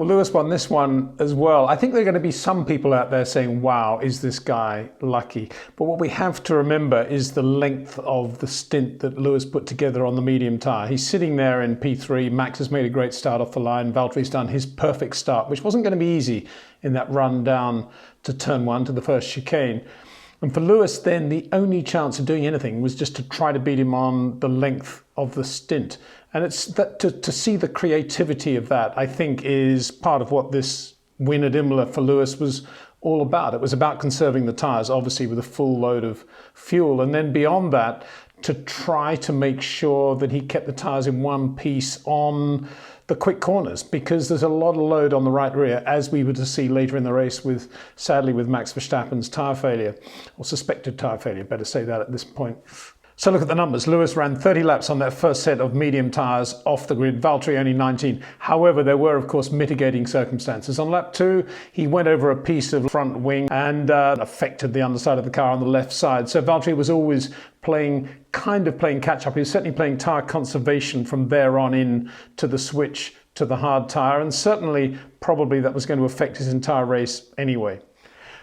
Well, Lewis won this one as well. I think there are going to be some people out there saying, wow, is this guy lucky? But what we have to remember is the length of the stint that Lewis put together on the medium tyre. He's sitting there in P3. Max has made a great start off the line. Valtteri's done his perfect start, which wasn't going to be easy in that run down to turn one, to the first chicane. And for Lewis, then, the only chance of doing anything was just to try to beat him on the length of the stint. And it's that to see the creativity of that, I think, is part of what this win at Imola for Lewis was all about. It was about conserving the tyres, obviously with a full load of fuel. And then beyond that, to try to make sure that he kept the tyres in one piece on the quick corners, because there's a lot of load on the right rear, as we were to see later in the race sadly with Max Verstappen's tyre failure, or suspected tyre failure, better say that at this point. So look at the numbers. Lewis ran 30 laps on that first set of medium tyres off the grid. Valtteri only 19. However, there were, of course, mitigating circumstances. On lap 2, he went over a piece of front wing and affected the underside of the car on the left side. So Valtteri was always playing catch-up. He was certainly playing tyre conservation from there on in to the switch to the hard tyre. And certainly, probably that was going to affect his entire race anyway.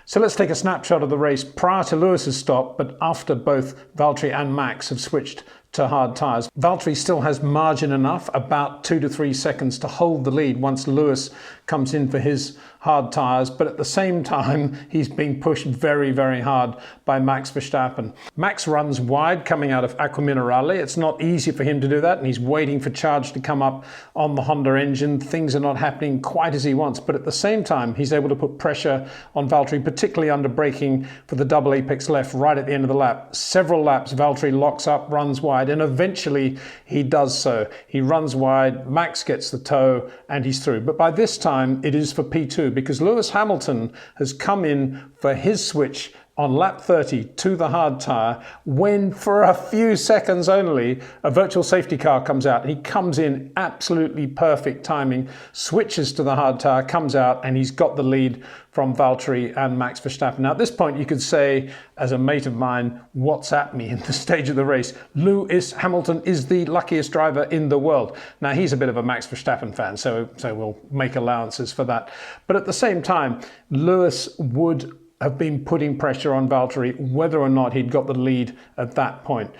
So let's take a snapshot of the race prior to Lewis's stop, but after both Valtteri and Max have switched to hard tyres. Valtteri still has margin enough, about 2 to 3 seconds, to hold the lead once Lewis comes in for his hard tyres, but at the same time he's being pushed very, very hard by Max Verstappen. Max runs wide coming out of Acqua Minerale. It's not easy for him to do that, and he's waiting for charge to come up on the Honda engine. Things are not happening quite as he wants, but at the same time he's able to put pressure on Valtteri, particularly under braking for the double apex left right at the end of the lap. Several laps Valtteri locks up, runs wide, and eventually he does so. He runs wide, Max gets the tow, and he's through. But by this time it is for P2, because Lewis Hamilton has come in for his switch on lap 30 to the hard tyre, when for a few seconds only a virtual safety car comes out. He comes in absolutely perfect timing, switches to the hard tyre, comes out, and he's got the lead from Valtteri and Max Verstappen. Now at this point you could say, as a mate of mine, WhatsApp me in the stage of the race, Lewis Hamilton is the luckiest driver in the world. Now he's a bit of a Max Verstappen fan, so we'll make allowances for that. But at the same time, Lewis would have been putting pressure on Valtteri whether or not he'd got the lead at that point.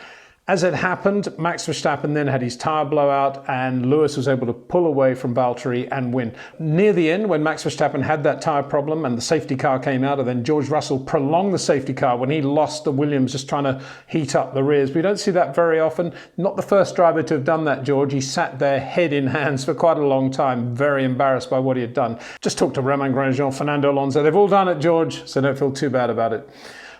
As it happened, Max Verstappen then had his tyre blowout and Lewis was able to pull away from Valtteri and win. Near the end, when Max Verstappen had that tyre problem and the safety car came out, and then George Russell prolonged the safety car when he lost the Williams just trying to heat up the rears. We don't see that very often. Not the first driver to have done that, George. He sat there head in hands for quite a long time, very embarrassed by what he had done. Just talk to Romain Grosjean, Fernando Alonso. They've all done it, George, so don't feel too bad about it.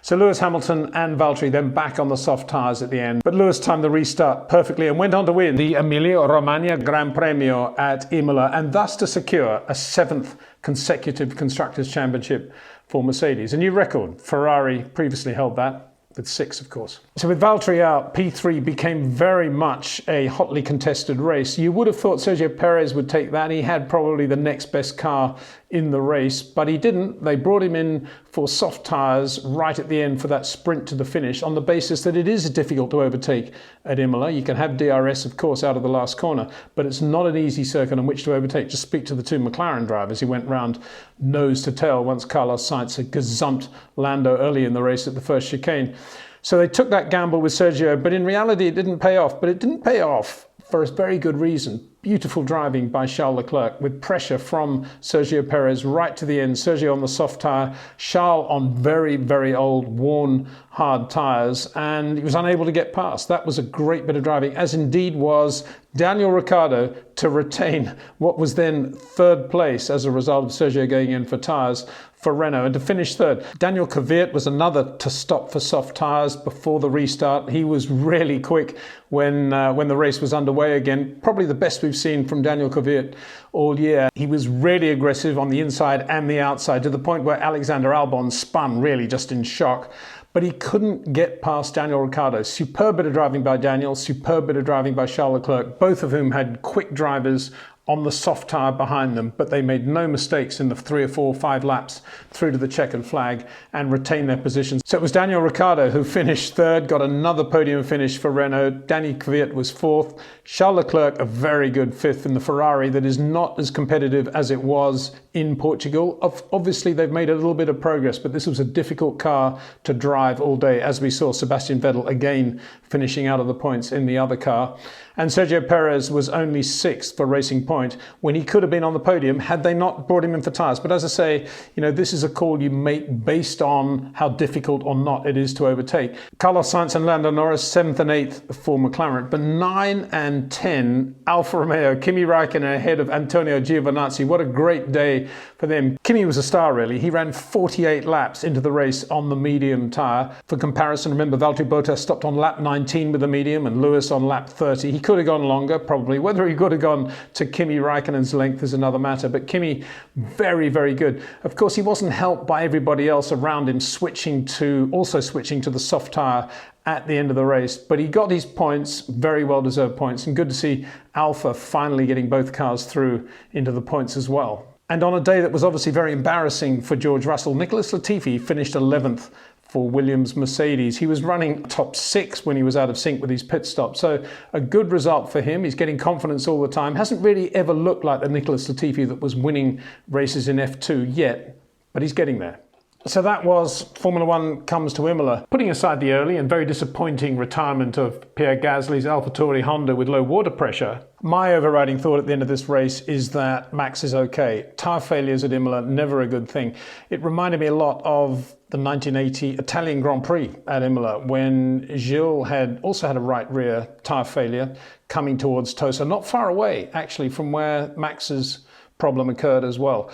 So Lewis Hamilton and Valtteri then back on the soft tyres at the end. But Lewis timed the restart perfectly and went on to win the Emilia-Romagna Gran Premio at Imola, and thus to secure a 7th consecutive Constructors' Championship for Mercedes. A new record. Ferrari previously held that, with 6, of course. So with Valtteri out, P3 became very much a hotly contested race. You would have thought Sergio Perez would take that. He had probably the next best car in the race, but he didn't. They brought him in for soft tyres right at the end for that sprint to the finish, on the basis that it is difficult to overtake at Imola. You can have DRS, of course, out of the last corner, but it's not an easy circuit on which to overtake. Just speak to the 2 McLaren drivers who went round nose to tail once Carlos Sainz had gazumped Lando early in the race at the first chicane. So they took that gamble with Sergio, but in reality it didn't pay off. But it didn't pay off for a very good reason. Beautiful driving by Charles Leclerc with pressure from Sergio Perez right to the end. Sergio on the soft tyre, Charles on very, very old, worn, hard tyres, and he was unable to get past. That was a great bit of driving, as indeed was Daniel Ricciardo, to retain what was then 3rd place as a result of Sergio going in for tyres for Renault, and to finish 3rd. Daniel Kvyat was another to stop for soft tyres before the restart. He was really quick when the race was underway again. Probably the best we've seen from Daniel Kvyat all year. He was really aggressive on the inside and the outside, to the point where Alexander Albon spun really just in shock. But he couldn't get past Daniel Ricciardo. Superb bit of driving by Daniel, superb bit of driving by Charles Leclerc, both of whom had quick drivers on the soft tyre behind them, but they made no mistakes in the 3 or 4 or 5 laps through to the checkered flag and retained their positions. So it was Daniel Ricciardo who finished third, got another podium finish for Renault. Daniil Kvyat was fourth. Charles Leclerc, a very good fifth in the Ferrari that is not as competitive as it was in Portugal. Obviously, they've made a little bit of progress, but this was a difficult car to drive all day, as we saw Sebastian Vettel again finishing out of the points in the other car. And Sergio Perez was only 6th for Racing Point when he could have been on the podium had they not brought him in for tyres. But as I say, this is a call you make based on how difficult or not it is to overtake. Carlos Sainz and Lando Norris, 7th and 8th for McLaren, but 9 and 10, Alfa Romeo, Kimi Raikkonen ahead of Antonio Giovinazzi. What a great day for them. Kimi was a star, really. He ran 48 laps into the race on the medium tyre. For comparison, remember, Valtteri Bottas stopped on lap 19 with the medium and Lewis on lap 30. He could have gone longer, probably. Whether he could have gone to Kimi Raikkonen's length is another matter, but Kimi, very, very good. Of course, he wasn't helped by everybody else around him switching to the soft tyre at the end of the race, but he got his points, very well-deserved points, and good to see Alfa finally getting both cars through into the points as well. And on a day that was obviously very embarrassing for George Russell, Nicholas Latifi finished 11th for Williams Mercedes. He was running top 6 when he was out of sync with his pit stop. So a good result for him. He's getting confidence all the time. Hasn't really ever looked like the Nicholas Latifi that was winning races in F2 yet, but he's getting there. So that was Formula One comes to Imola. Putting aside the early and very disappointing retirement of Pierre Gasly's Alfa Tauri-Honda with low water pressure, my overriding thought at the end of this race is that Max is okay. Tyre failures at Imola, never a good thing. It reminded me a lot of the 1980 Italian Grand Prix at Imola when Gilles had also had a right rear tyre failure coming towards Tosa, not far away actually from where Max's problem occurred as well.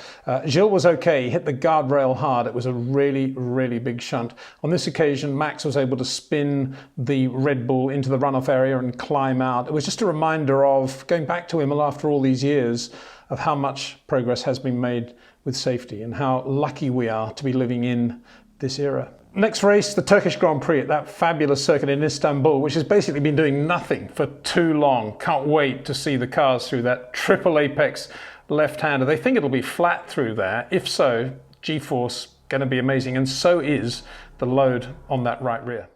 Gilles was okay. He hit the guardrail hard. It was a really, really big shunt. On this occasion, Max was able to spin the Red Bull into the runoff area and climb out. It was just a reminder of going back to Imola after all these years of how much progress has been made with safety and how lucky we are to be living in this era. Next race, the Turkish Grand Prix at that fabulous circuit in Istanbul, which has basically been doing nothing for too long. Can't wait to see the cars through that triple apex left-hander. They think it'll be flat through there. If so, G-force going to be amazing, and so is the load on that right rear.